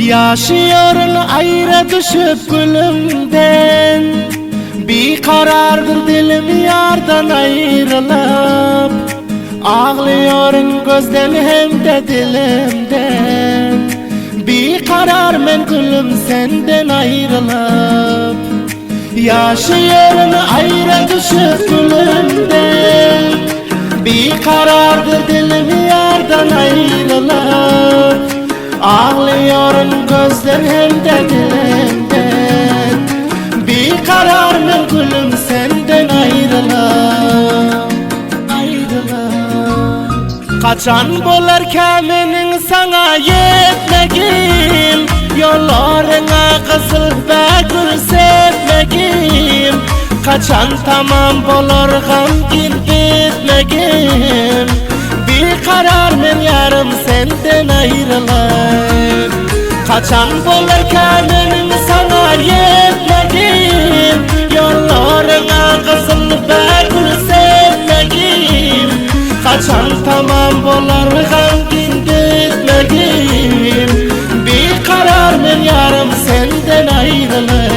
Yaşıyorum ayrı düşüp gülümden, bir karardır dilim yardan ayrılıp. Ağlıyorum gözden hem de dilimden, bir karar men gülüm senden ayrılıp. Yaşıyorum ayrı düşüp gülümden, bir karardır dilim yardan ayrılıp. Ağlıyorum gözden hem de dilimden, bir karar men gülüm senden ayrılıp. Kaçan bolarken menin sana yetmegim, yollarına kızıl ve gül sevmegim. Kaçan tamam bolargam gitmegim, bir karar men yarım senden ayrılıp. Kaçan bolarken menin sana yetmegim, yollarına kızıl ve gül sevmegim. Kaçan tamam bolargam gitmegim, bir karar men yarım senden ayrılıp.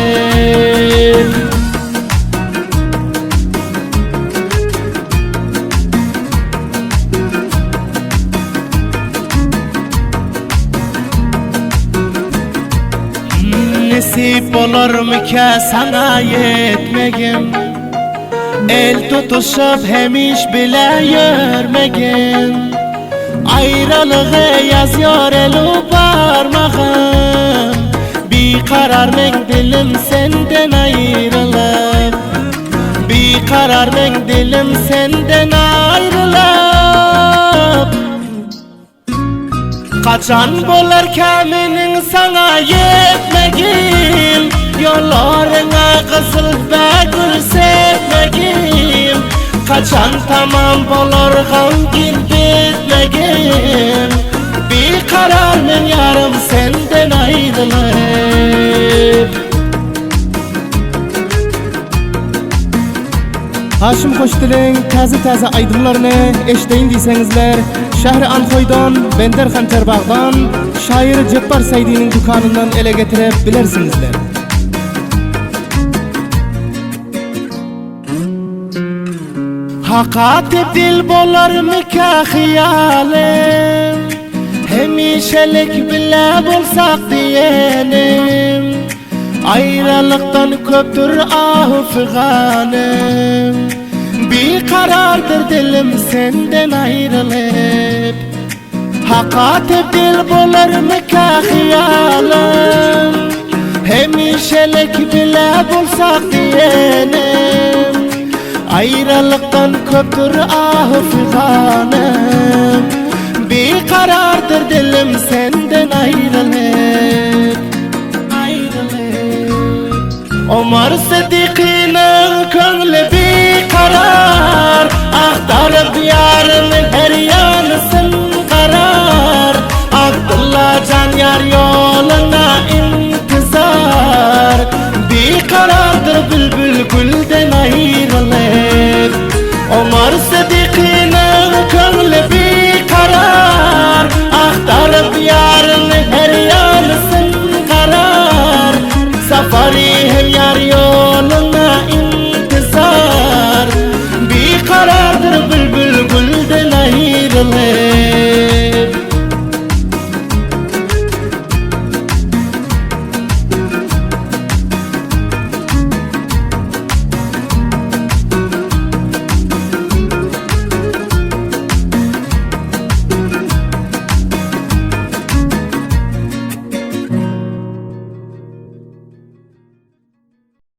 Nesip olur mu ki sana yetmegim, el tutuşup hem iş bile yürmegim. Ayrılığı yazıyor elu parmağım, bir karar men dilim senden ayrılıp. Bir karar men dilim senden ayrılıp. Kaçan bolarken menin sana yetmegim, yollarına kızıl ve gül sevmegim. Kaçan tamam bolargam gitmegim, bir karar men yarım senden ayrılıp. Haşim Koştil'in taze aydımlarını eşdeyin deysengizler, Şehri Ankoy'dan, Bender Hanterbağ'dan, şair Ceppar Saydi'nin dükkanından ele getirip bilersinizler. Haka tebdil bolar mı ki hiyalim, hemişelik bile bulsak diyenim. Ayrılıktan köptür ah-ı figanım, bir karardır dilim senden ayrılıp. Haka tebdil bolar mı ki hiyalim, hemişelik bile bulsak diyenim. Ayrılıktan köptür ah-ı figanım, bir karardır dilim senden ayrılıp. Ömer Sıddık'ın köngli bir karar, aktarıp yarının her yanısın karar. Abdullah can yar yoluna intizar, bir karardır bülbül gülden ayrılıp. Ömer